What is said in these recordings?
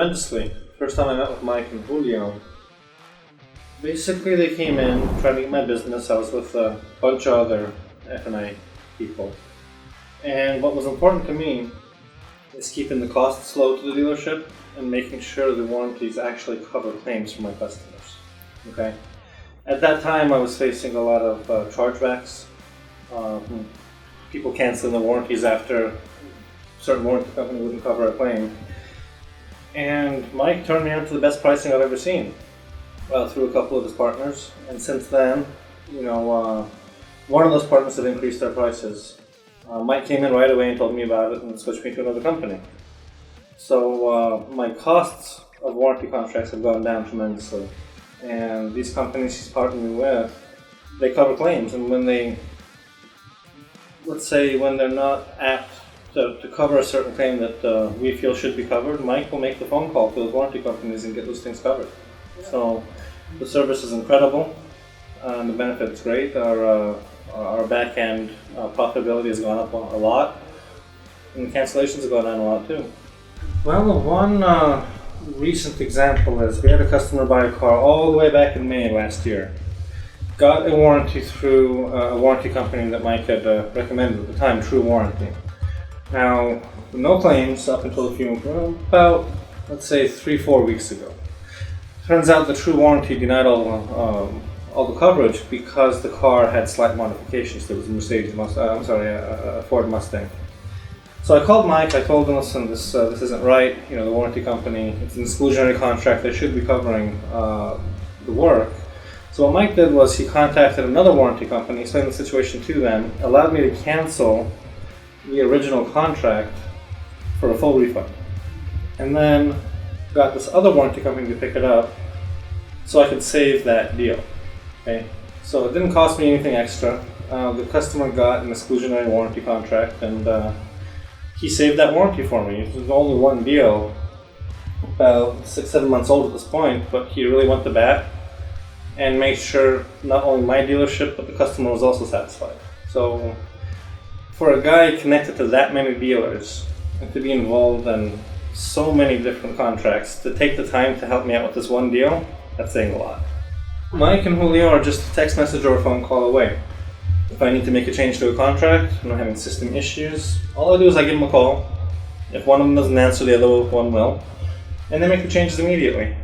tremendously. First time I met with Mike and Julio, basically they came in trying to get my business. I was with a bunch of other F&I people. And what was important to me is keeping the costs low to the dealership and making sure the warranties actually cover claims for my customers. Okay. At that time I was facing a lot of chargebacks. People canceling the warranties after a certain warranty company wouldn't cover a claim. And Mike turned me on to the best pricing I've ever seen through a couple of his partners. And since then, one of those partners have increased their prices. Mike came in right away and told me about it and switched me to another company. So my costs of warranty contracts have gone down tremendously. And these companies he's partnered me with, they cover claims. And when they, let's say when they're not apt to cover a certain claim that we feel should be covered, Mike will make the phone call to those warranty companies and get those things covered. So the service is incredible, and the benefit is great. Our backend profitability has gone up a lot, and the cancellations have gone down a lot too. Well, one recent example is we had a customer buy a car all the way back in May last year. Got a warranty through a warranty company that Mike had recommended at the time, True Warranty. Now, no claims up until about, let's say, 3-4 weeks ago. Turns out the True Warranty denied all the coverage because the car had slight modifications. There was a Ford Mustang. So I called Mike. I told him, listen, this isn't right. The warranty company, it's an exclusionary contract. They should be covering the work. So what Mike did was he contacted another warranty company, explained the situation to them, allowed me to cancel the original contract for a full refund, and then got this other warranty company to pick it up so I could save that deal. Okay, so it didn't cost me anything extra. The customer got an exclusionary warranty contract, and he saved that warranty for me. It was only one deal, about 6-7 months old at this point, but he really went to bat and made sure not only my dealership but the customer was also satisfied. So for a guy connected to that many dealers and to be involved in so many different contracts, to take the time to help me out with this one deal, that's saying a lot. Mike and Julio are just a text message or a phone call away. If I need to make a change to a contract, I'm having system issues, all I do is I give them a call. If one of them doesn't answer, the other one will. And they make the changes immediately.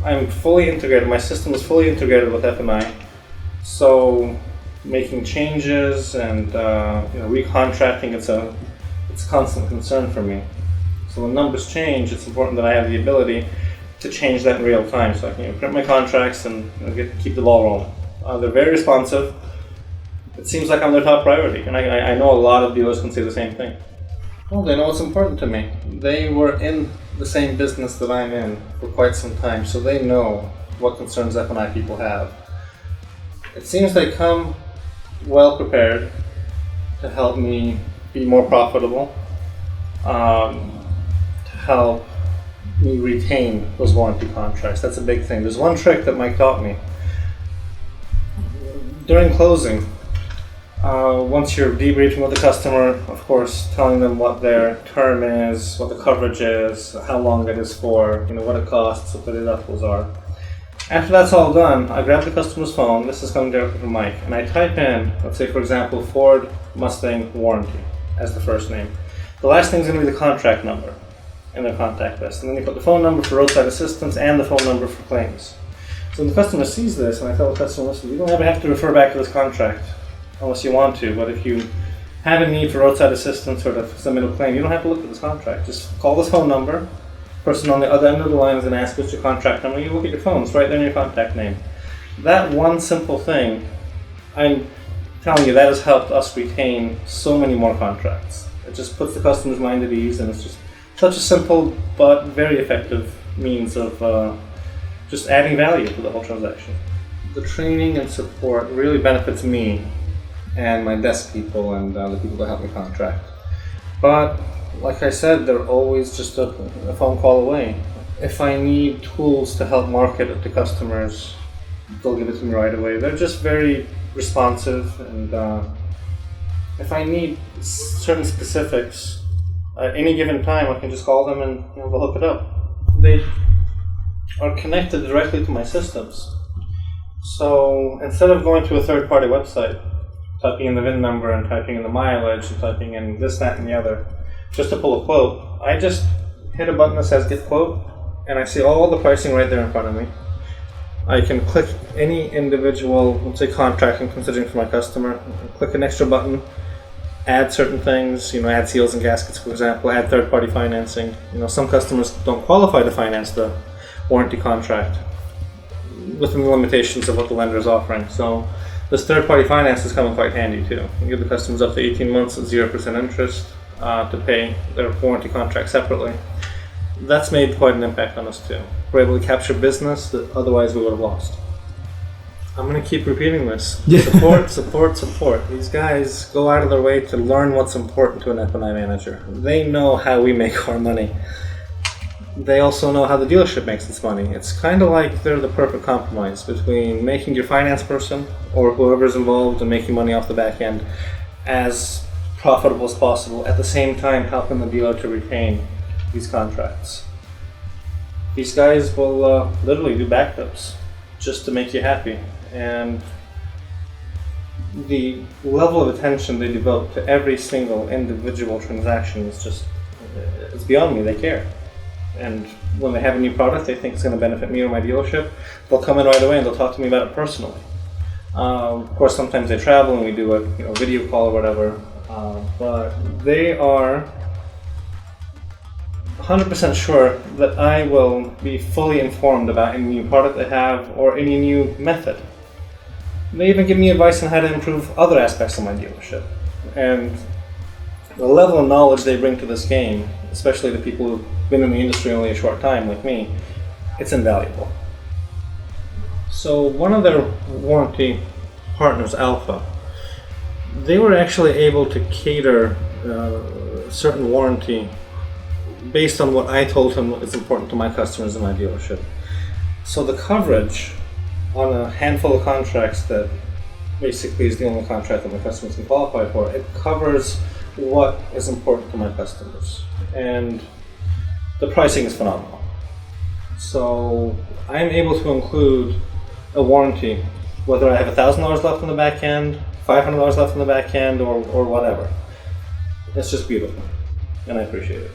I'm fully integrated, my system is fully integrated with F&I. So making changes and recontracting, it's a constant concern for me. So when numbers change, it's important that I have the ability to change that in real time, so I can print my contracts and keep the ball rolling. They're very responsive. It seems like I'm their top priority, and I know a lot of dealers can say the same thing. Well, they know what's important to me. They were in the same business that I'm in for quite some time, so they know what concerns F&I people have. It seems they come well prepared to help me be more profitable, to help me retain those warranty contracts. That's a big thing. There's one trick that Mike taught me. During closing, once you're debriefing with the customer, of course, telling them what their term is, what the coverage is, how long it is for, what it costs, what the deductibles are. After that's all done, I grab the customer's phone, this is coming directly from Mike, and I type in, let's say for example, Ford Mustang warranty as the first name. The last thing is going to be the contract number in their contact list, and then you put the phone number for roadside assistance and the phone number for claims. So when the customer sees this, and I tell the customer, listen, you don't ever have to refer back to this contract unless you want to, but if you have a need for roadside assistance or to submit a claim, you don't have to look at this contract. Just call this phone number. Person on the other end of the line is going to ask what's your contract number. You look at your phone, it's right there in your contact name. That one simple thing, I'm telling you, that has helped us retain so many more contracts. It just puts the customer's mind at ease, and it's just such a simple but very effective means of just adding value to the whole transaction. The training and support really benefits me and my desk people and the people that help me contract. But like I said, they're always just a phone call away. If I need tools to help market it to customers, they'll give it to me right away. They're just very responsive, and if I need certain specifics, At any given time, I can just call them and they'll hook it up. They are connected directly to my systems. So instead of going to a third-party website, typing in the VIN number and typing in the mileage and typing in this, that, and the other, just to pull a quote, I just hit a button that says Get Quote, and I see all the pricing right there in front of me. I can click any individual, let's say, contract I'm considering for my customer, click an extra button, add certain things, add seals and gaskets, for example, add third-party financing. Some customers don't qualify to finance the warranty contract within the limitations of what the lender is offering. So this third-party finance is coming quite handy too. You give the customers up to 18 months at 0% interest to pay their warranty contract separately. That's made quite an impact on us too. We're able to capture business that otherwise we would have lost. I'm going to keep repeating this. Support, support, support. These guys go out of their way to learn what's important to an F&I manager. They know how we make our money. They also know how the dealership makes its money. It's kind of like they're the perfect compromise between making your finance person or whoever's involved and making money off the back end as profitable as possible, at the same time helping the dealer to retain these contracts. These guys will literally do backups just to make you happy, and the level of attention they devote to every single individual transaction is just, it's beyond me. They care. And when they have a new product they think it's going to benefit me or my dealership, they'll come in right away and they'll talk to me about it personally. Of course, sometimes they travel and we do a video call or whatever, but they are 100% sure that I will be fully informed about any new product they have or any new method. They even give me advice on how to improve other aspects of my dealership. And the level of knowledge they bring to this game, especially the people who've been in the industry only a short time like me, it's invaluable. So one of their warranty partners, Alpha, they were actually able to cater certain warranty based on what I told him is important to my customers in my dealership. So the coverage on a handful of contracts that basically is the only contract that my customers can qualify for, it covers what is important to my customers. And the pricing is phenomenal. So I'm able to include a warranty, whether I have $1,000 left on the back end, $500 left on the back end, or whatever. It's just beautiful, and I appreciate it.